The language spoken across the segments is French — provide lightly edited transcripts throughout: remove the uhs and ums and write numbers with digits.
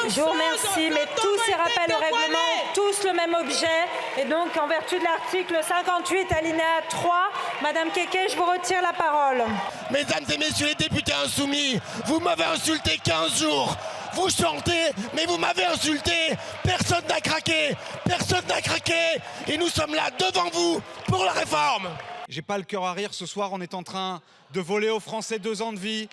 Je vous remercie, mais tous ces rappels au règlement ont tous le même objet. Et donc, en vertu de l'article 58, alinéa 3, Madame Kéké, je vous retire la parole. Mesdames et messieurs les députés insoumis, vous m'avez insulté 15 jours. Vous chantez, mais vous m'avez insulté. Personne n'a craqué. Personne n'a craqué. Et nous sommes là devant vous pour la réforme. J'ai pas le cœur à rire. Ce soir, on est en train de voler aux Français 2 ans de vie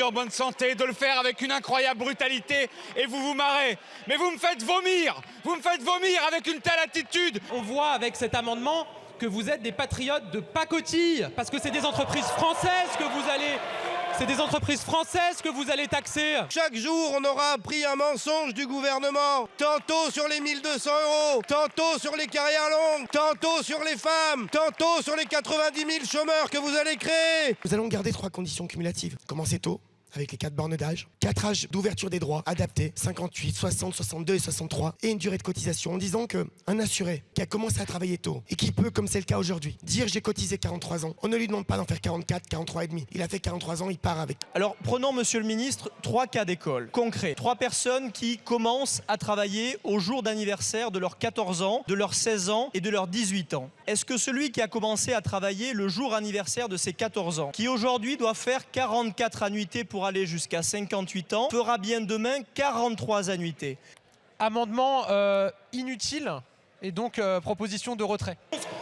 en bonne santé, de le faire avec une incroyable brutalité. Et vous vous marrez. Mais vous me faites vomir. Vous me faites vomir avec une telle attitude. On voit avec cet amendement que vous êtes des patriotes de pacotille, parce que c'est des entreprises françaises que vous allez... C'est des entreprises françaises que vous allez taxer. Chaque jour, on aura appris un mensonge du gouvernement. Tantôt sur les 1 200 €, tantôt sur les carrières longues, tantôt sur les femmes, tantôt sur les 90 000 chômeurs que vous allez créer. Nous allons garder 3 conditions cumulatives. Commencer tôt, avec les 4 bornes d'âge, 4 âges d'ouverture des droits adaptés, 58, 60, 62 et 63, et une durée de cotisation en disant qu'un assuré qui a commencé à travailler tôt et qui peut, comme c'est le cas aujourd'hui, dire j'ai cotisé 43 ans, on ne lui demande pas d'en faire 44, 43 et demi. Il a fait 43 ans, il part avec. Alors prenons, monsieur le ministre, 3 cas d'école concrets. 3 personnes qui commencent à travailler au jour d'anniversaire de leurs 14 ans, de leurs 16 ans et de leurs 18 ans. Est-ce que celui qui a commencé à travailler le jour anniversaire de ses 14 ans, qui aujourd'hui doit faire 44 annuités pour aller jusqu'à 58 ans, fera bien demain 43 annuités? Amendement inutile et donc proposition de retrait.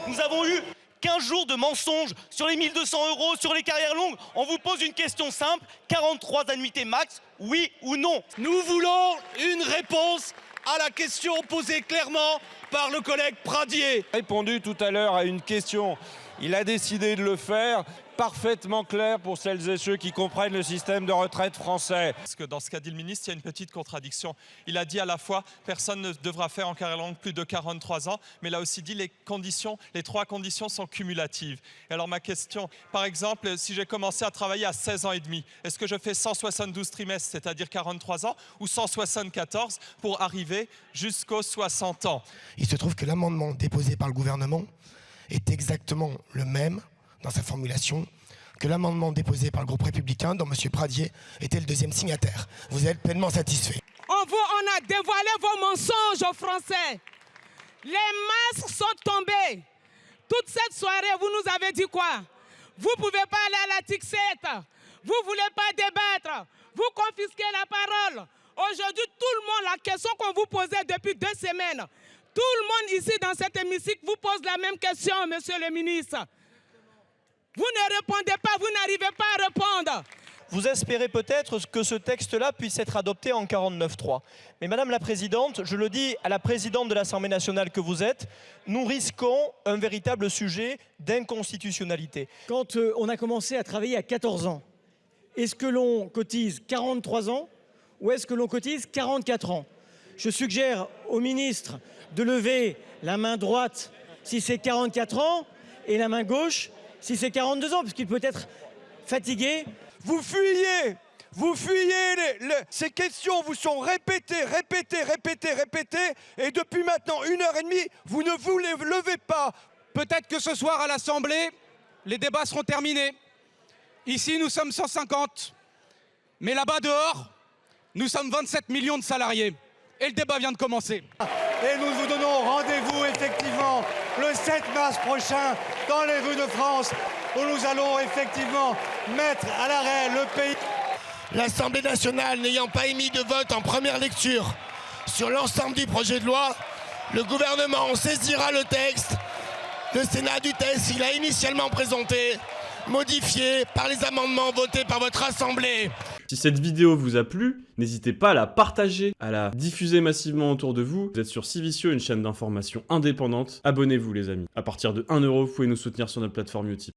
Nous avons eu 15 jours de mensonges sur les 1 200 €, sur les carrières longues. On vous pose une question simple, 43 annuités max, oui ou non? Nous voulons une réponse à la question posée clairement par le collègue Pradié. Répondu tout à l'heure à une question. Il a décidé de le faire, parfaitement clair pour celles et ceux qui comprennent le système de retraite français. Parce que dans ce qu'a dit le ministre, il y a une petite contradiction. Il a dit à la fois personne ne devra faire en carrière longue plus de 43 ans, mais il a aussi dit les 3 conditions sont cumulatives. Et alors ma question, par exemple, si j'ai commencé à travailler à 16 ans et demi, est-ce que je fais 172 trimestres, c'est-à-dire 43 ans, ou 174 pour arriver jusqu'aux 60 ans? Il se trouve que l'amendement déposé par le gouvernement est exactement le même dans sa formulation que l'amendement déposé par le groupe républicain dont M. Pradié était le 2e signataire. Vous êtes pleinement satisfait. On a dévoilé vos mensonges aux Français. Les masques sont tombés. Toute cette soirée, vous nous avez dit quoi? Vous ne pouvez pas aller à la TIC7. Vous ne voulez pas débattre. Vous confisquez la parole. Aujourd'hui, tout le monde, la question qu'on vous posait depuis 2 semaines, tout le monde ici dans cet hémicycle vous pose la même question, monsieur le ministre. Vous ne répondez pas, vous n'arrivez pas à répondre. Vous espérez peut-être que ce texte-là puisse être adopté en 49.3. Mais Madame la Présidente, je le dis à la Présidente de l'Assemblée nationale que vous êtes, nous risquons un véritable sujet d'inconstitutionnalité. Quand on a commencé à travailler à 14 ans, est-ce que l'on cotise 43 ans ou est-ce que l'on cotise 44 ans? Je suggère au ministre de lever la main droite si c'est 44 ans et la main gauche si c'est 42 ans, parce qu'il peut être fatigué. Vous fuyez ces questions vous sont répétées, et depuis maintenant 1h30, vous ne vous les levez pas. Peut-être que ce soir à l'Assemblée, les débats seront terminés. Ici, nous sommes 150. Mais là-bas, dehors, nous sommes 27 millions de salariés. Et le débat vient de commencer. Et nous vous donnons rendez-vous effectivement le 7 mars prochain dans les rues de France où nous allons effectivement mettre à l'arrêt le pays. L'Assemblée nationale n'ayant pas émis de vote en première lecture sur l'ensemble du projet de loi, le gouvernement saisira le texte, le Sénat du texte qu'il a initialement présenté, modifié par les amendements votés par votre Assemblée. Si cette vidéo vous a plu, n'hésitez pas à la partager, à la diffuser massivement autour de vous. Vous êtes sur Civitio, une chaîne d'information indépendante. Abonnez-vous les amis. À partir de 1 €, vous pouvez nous soutenir sur notre plateforme Utip.